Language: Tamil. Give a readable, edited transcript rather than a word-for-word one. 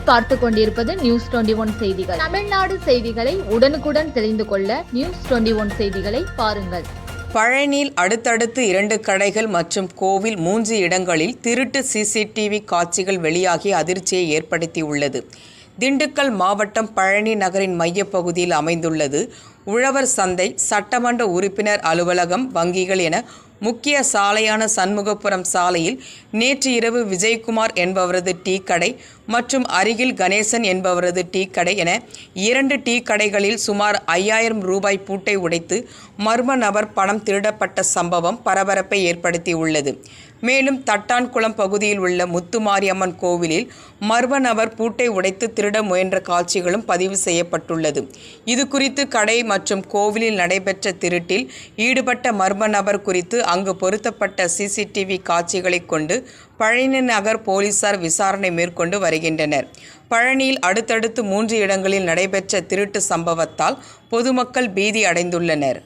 நீங்கள் பார்த்து கொண்டிருப்பது நியூஸ் 21 செய்திகள். தமிழ்நாடு செய்திகளை உடனுக்குடன் தெரிந்து கொள்ள நியூஸ் 21 செய்திகளை பாருங்கள். பழனியில் அடுத்தடுத்து 2 கடைகள் மற்றும் கோவில் 3 இடங்களில் திருட்டு சிசிடிவி காட்சிகள் வெளியாகி அதிர்ச்சியை ஏற்படுத்தியுள்ளது. திண்டுக்கல் மாவட்டம் பழனி நகரின் மையப்பகுதியில் அமைந்துள்ளது உழவர் சந்தை, சட்டமன்ற உறுப்பினர் அலுவலகம், வங்கிகள் என முக்கிய சாலையான சண்முகபுரம் சாலையில் நேற்று இரவு விஜயகுமார் என்பவரது டீ கடை மற்றும் அருகில் கணேசன் என்பவரது டீ கடை என 2 டீ கடைகளில் சுமார் 5000 ரூபாய் பூட்டை உடைத்து மர்ம நபர் பணம் திருடப்பட்ட சம்பவம் பரபரப்பை ஏற்படுத்தியுள்ளது. மேலும் தட்டான்குளம் பகுதியில் உள்ள முத்துமாரியம்மன் கோவிலில் மர்ம நபர் பூட்டை உடைத்து திருட முயன்ற காட்சிகளும் பதிவு செய்யப்பட்டுள்ளது. இது குறித்து கடை மற்றும் கோவிலில் நடைபெற்ற திருட்டில் ஈடுபட்ட மர்ம நபர் குறித்து அங்கு பொருத்தப்பட்ட சிசிடிவி காட்சிகளை கொண்டு பழனி நகர் போலீசார் விசாரணை மேற்கொண்டு வருகின்றனர். பழனியில் அடுத்தடுத்து 3 இடங்களில் நடைபெற்ற திருட்டு சம்பவத்தால் பொதுமக்கள் பீதி அடைந்துள்ளனர்.